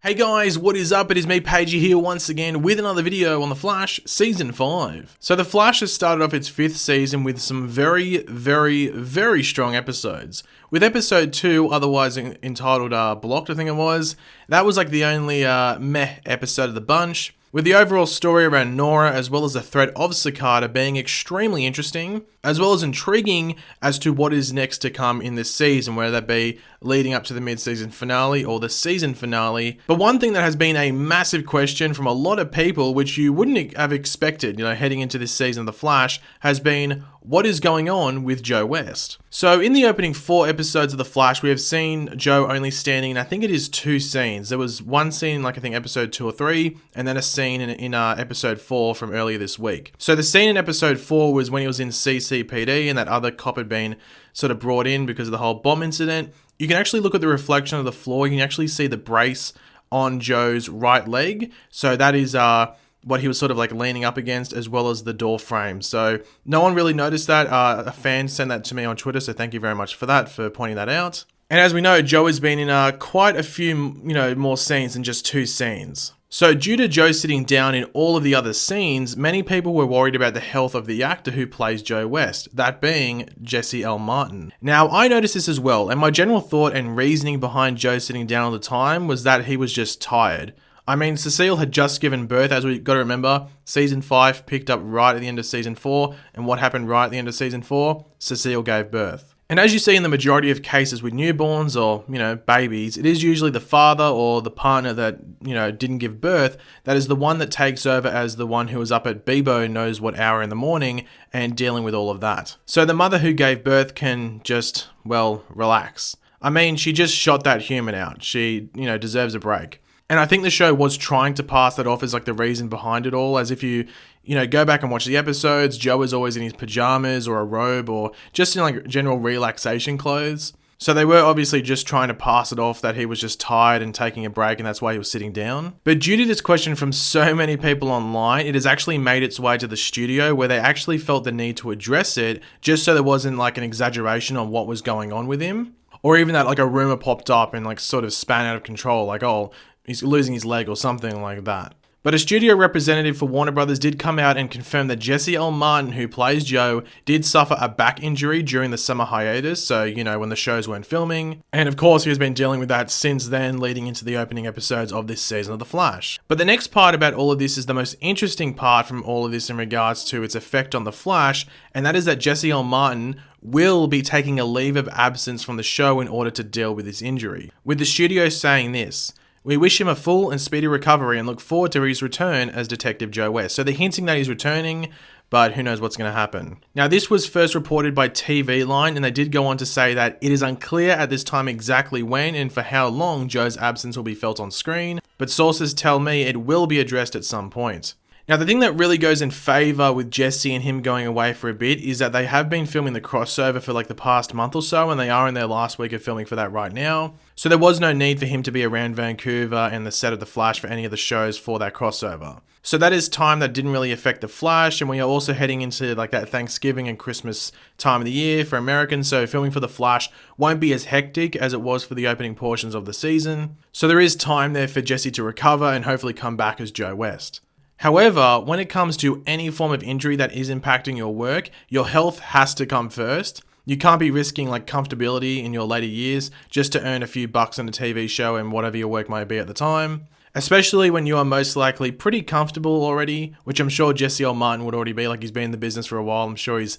Hey guys, what is up? It is me, Pagey, here once again with another video on The Flash Season 5. So The Flash has started off its 5th season with some very strong episodes. With episode 2, otherwise entitled Blocked, I think it was, that was like the only meh episode of the bunch, with the overall story around Nora as well as the threat of Cicada being extremely interesting, as well as intriguing as to what is next to come in this season, whether that be leading up to the mid-season finale or the season finale. But one thing that has been a massive question from a lot of people, which you wouldn't have expected, heading into this season of The Flash, has been what is going on with Joe West. So in the opening 4 episodes of The Flash, we have seen Joe only standing in, I think it is 2 scenes. There was one scene, like I think episode 2 or 3, and then a scene in episode 4 from earlier this week. So the scene in episode 4 was when he was in CCPD and that other cop had been sort of brought in because of the whole bomb incident. You can actually look at the reflection of the floor. You can actually see the brace on Joe's right leg. So that is what he was sort of like leaning up against, as well as the door frame. So no one really noticed that. A fan sent that to me on Twitter, so thank you very much for that, for pointing that out. And as we know, Joe has been in quite a few, more scenes than just 2 scenes. So due to Joe sitting down in all of the other scenes, many people were worried about the health of the actor who plays Joe West, that being Jesse L. Martin. Now, I noticed this as well, and my general thought and reasoning behind Joe sitting down all the time was that he was just tired. I mean, Cecile had just given birth, as we got to remember. Season 5 picked up right at the end of Season 4, and what happened right at the end of Season 4? Cecile gave birth. And as you see in the majority of cases with newborns or, babies, it is usually the father or the partner that, didn't give birth that is the one that takes over as the one who is up at Bebo knows what hour in the morning and dealing with all of that. So the mother who gave birth can just, relax. I mean, she just shot that human out. She, deserves a break. And I think the show was trying to pass that off as like the reason behind it all, as if you go back and watch the episodes, Joe is always in his pajamas or a robe or just in like general relaxation clothes. So they were obviously just trying to pass it off that he was just tired and taking a break and that's why he was sitting down. But due to this question from so many people online, it has actually made its way to the studio where they actually felt the need to address it just so there wasn't like an exaggeration on what was going on with him. Or even that like a rumor popped up and like sort of span out of control, like, oh, he's losing his leg or something like that. But a studio representative for Warner Brothers did come out and confirm that Jesse L. Martin, who plays Joe, did suffer a back injury during the summer hiatus, so, when the shows weren't filming. And of course, he has been dealing with that since then, leading into the opening episodes of this season of The Flash. But the next part about all of this is the most interesting part from all of this in regards to its effect on The Flash, and that is that Jesse L. Martin will be taking a leave of absence from the show in order to deal with his injury. With the studio saying this: "We wish him a full and speedy recovery and look forward to his return as Detective Joe West." So they're hinting that he's returning, but who knows what's going to happen. Now, this was first reported by TV Line, and they did go on to say that it is unclear at this time exactly when and for how long Joe's absence will be felt on screen, but sources tell me it will be addressed at some point. Now, the thing that really goes in favor with Jesse and him going away for a bit is that they have been filming the crossover for like the past month or so, and they are in their last week of filming for that right now. So there was no need for him to be around Vancouver and the set of The Flash for any of the shows for that crossover. So that is time that didn't really affect The Flash, and we are also heading into like that Thanksgiving and Christmas time of the year for Americans, so filming for The Flash won't be as hectic as it was for the opening portions of the season. So there is time there for Jesse to recover and hopefully come back as Joe West. However, when it comes to any form of injury that is impacting your work, your health has to come first. You can't be risking like comfortability in your later years just to earn a few bucks on a TV show and whatever your work might be at the time. Especially when you are most likely pretty comfortable already, which I'm sure Jesse L. Martin would already be. Like, he's been in the business for a while. I'm sure he's,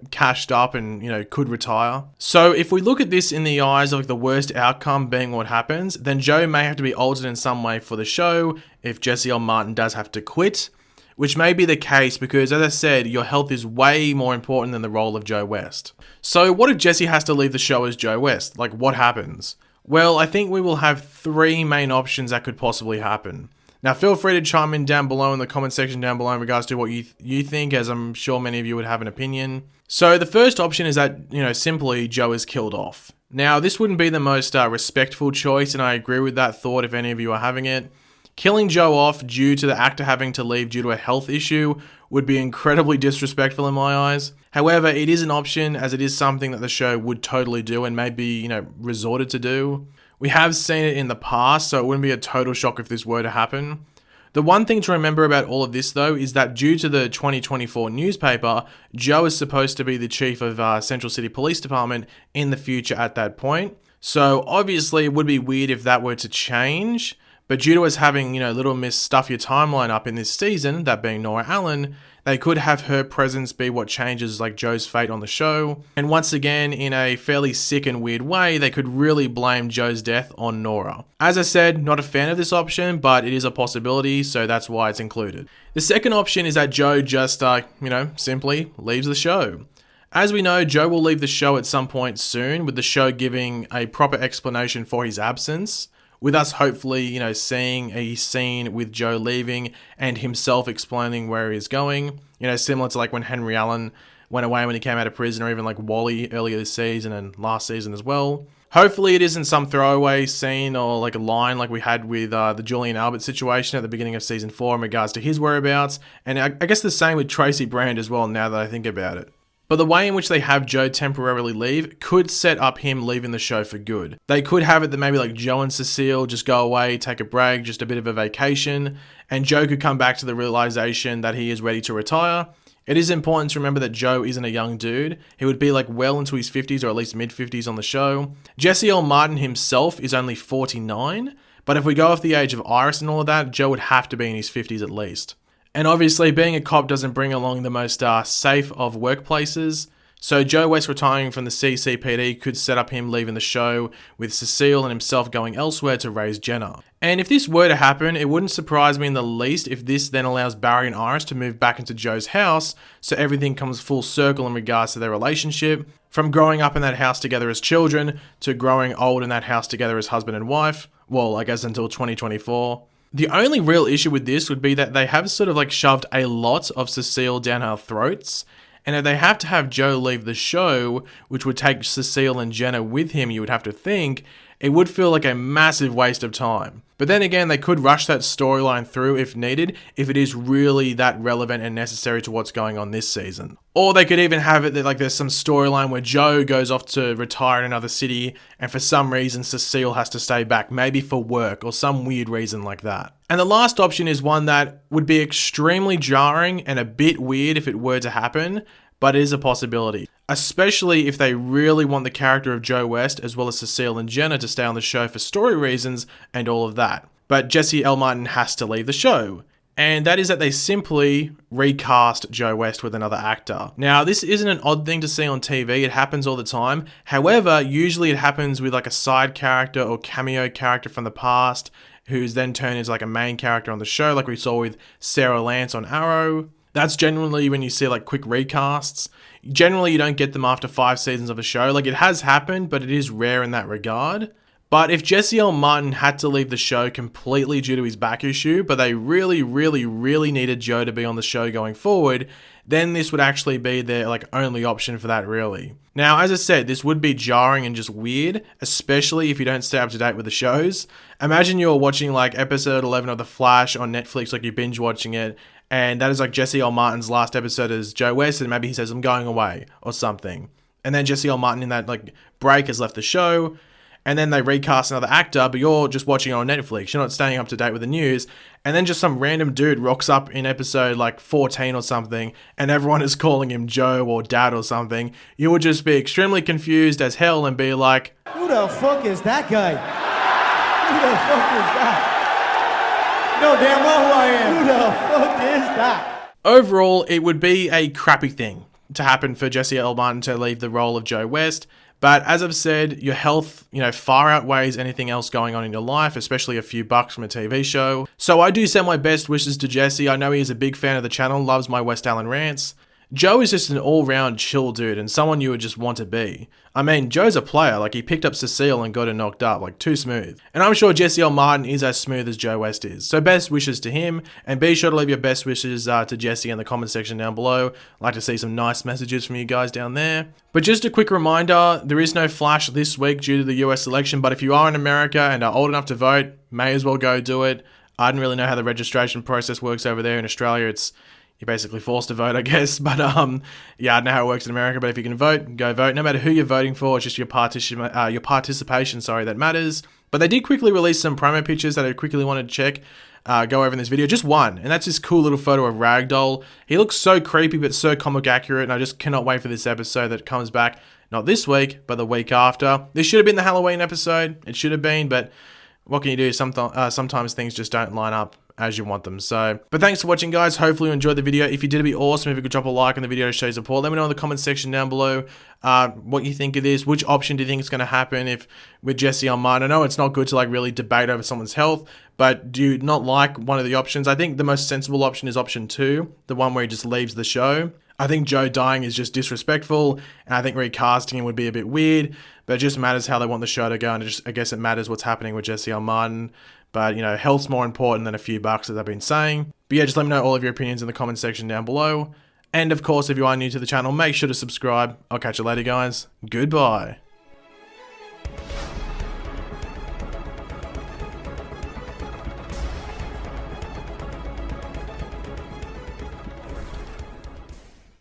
cashed up and, could retire. So if we look at this in the eyes of like the worst outcome being what happens, then Joe may have to be altered in some way for the show if Jesse L. Martin does have to quit, which may be the case because, as I said, your health is way more important than the role of Joe West. So what if Jesse has to leave the show as Joe West? Like, what happens? Well, I think we will have 3 main options that could possibly happen. Now, feel free to chime in down below in the comment section down below in regards to what you think, as I'm sure many of you would have an opinion. So the first option is that, simply Joe is killed off. Now, this wouldn't be the most respectful choice, and I agree with that thought if any of you are having it. Killing Joe off due to the actor having to leave due to a health issue would be incredibly disrespectful in my eyes. However, it is an option, as it is something that the show would totally do and maybe, resorted to do. We have seen it in the past, so it wouldn't be a total shock if this were to happen. The one thing to remember about all of this, though, is that due to the 2024 newspaper, Joe is supposed to be the chief of Central City Police Department in the future at that point. So obviously it would be weird if that were to change, but due to us having, Little Miss Stuff Your Timeline up in this season, that being Nora Allen, they could have her presence be what changes like Joe's fate on the show. And once again, in a fairly sick and weird way, they could really blame Joe's death on Nora. As I said, not a fan of this option, but it is a possibility, so that's why it's included. The second option is that Joe just, simply leaves the show. As we know, Joe will leave the show at some point soon, with the show giving a proper explanation for his absence, with us hopefully, seeing a scene with Joe leaving and himself explaining where he's going, similar to like when Henry Allen went away when he came out of prison, or even like Wally earlier this season and last season as well. Hopefully it isn't some throwaway scene or like a line like we had with the Julian Albert situation at the beginning of season 4 in regards to his whereabouts, and I guess the same with Tracy Brand as well now that I think about it. But the way in which they have Joe temporarily leave could set up him leaving the show for good. They could have it that maybe like Joe and Cecile just go away, take a break, just a bit of a vacation, and Joe could come back to the realization that he is ready to retire. It is important to remember that Joe isn't a young dude. He would be like well into his 50s or at least mid-50s on the show. Jesse L. Martin himself is only 49, but if we go off the age of Iris and all of that, Joe would have to be in his 50s at least. And obviously, being a cop doesn't bring along the most safe of workplaces. So Joe West retiring from the CCPD could set up him leaving the show, with Cecile and himself going elsewhere to raise Jenna. And if this were to happen, it wouldn't surprise me in the least if this then allows Barry and Iris to move back into Joe's house, so everything comes full circle in regards to their relationship, from growing up in that house together as children, to growing old in that house together as husband and wife. Well, I guess until 2024. The only real issue with this would be that they have sort of like shoved a lot of Cecile down our throats, and if they have to have Joe leave the show, which would take Cecile and Jenna with him, you would have to think, it would feel like a massive waste of time. But then again, they could rush that storyline through if needed, if it is really that relevant and necessary to what's going on this season. Or they could even have it that like there's some storyline where Joe goes off to retire in another city, and for some reason Cecile has to stay back, maybe for work or some weird reason like that. And the last option is one that would be extremely jarring and a bit weird if it were to happen, but it is a possibility. Especially if they really want the character of Joe West as well as Cecile and Jenna to stay on the show for story reasons and all of that. But Jesse L. Martin has to leave the show. And that is that they simply recast Joe West with another actor. Now, this isn't an odd thing to see on TV, it happens all the time. However, usually it happens with like a side character or cameo character from the past, who's then turned into like a main character on the show, like we saw with Sarah Lance on Arrow. That's generally when you see like quick recasts. Generally, you don't get them after 5 seasons of a show. Like, it has happened, but it is rare in that regard. But if Jesse L. Martin had to leave the show completely due to his back issue, but they really, really, really needed Joe to be on the show going forward, then this would actually be their like only option for that, really. Now, as I said, this would be jarring and just weird, especially if you don't stay up to date with the shows. Imagine you're watching like episode 11 of The Flash on Netflix, like you're binge watching it, and that is like Jesse L. Martin's last episode as Joe West, and maybe he says, "I'm going away," or something. And then Jesse L. Martin in that like break has left the show, and then they recast another actor, but you're just watching it on Netflix. You're not staying up to date with the news. And then just some random dude rocks up in episode like 14 or something, and everyone is calling him Joe or Dad or something. You would just be extremely confused as hell and be like, "Who the fuck is that guy? Who the fuck is that? No damn well who I am. Who the fuck is that?" Overall, it would be a crappy thing to happen for Jesse L. Martin to leave the role of Joe West. But as I've said, your health, far outweighs anything else going on in your life, especially a few bucks from a TV show. So I do send my best wishes to Jesse. I know he is a big fan of the channel, loves my West Allen rants. Joe is just an all-round chill dude and someone you would just want to be. I mean, Joe's a player, like he picked up Cecile and got her knocked up, like too smooth. And I'm sure Jesse L. Martin is as smooth as Joe West is. So best wishes to him, and be sure to leave your best wishes to Jesse in the comment section down below. I'd like to see some nice messages from you guys down there. But just a quick reminder, there is no Flash this week due to the US election, but if you are in America and are old enough to vote, may as well go do it. I don't really know how the registration process works over there in Australia. It's you're basically forced to vote, I guess. But yeah, I don't know how it works in America, but if you can vote, go vote. No matter who you're voting for, it's just your participation, that matters. But they did quickly release some promo pictures that I quickly wanted to check, go over in this video. Just one, and that's this cool little photo of Ragdoll. He looks so creepy, but so comic accurate, and I just cannot wait for this episode that comes back. Not this week, but the week after. This should have been the Halloween episode. It should have been, but what can you do? Sometimes things just don't line up as you want them. So, but thanks for watching, guys. Hopefully you enjoyed the video. If you did, it'd be awesome if you could drop a like on the video to show your support. Let me know in the comment section down below what you think of this. Which option do you think is going to happen if with Jesse on mine? I know it's not good to like really debate over someone's health, but do you not like one of the options? I think the most sensible option is option 2, the one where he just leaves the show. I think Joe dying is just disrespectful, and I think recasting him would be a bit weird, but it just matters how they want the show to go, and I guess it matters what's happening with Jesse on Martin. But, you know, health's more important than a few bucks, as I've been saying. But yeah, just let me know all of your opinions in the comment section down below. And of course, if you are new to the channel, make sure to subscribe. I'll catch you later, guys. Goodbye.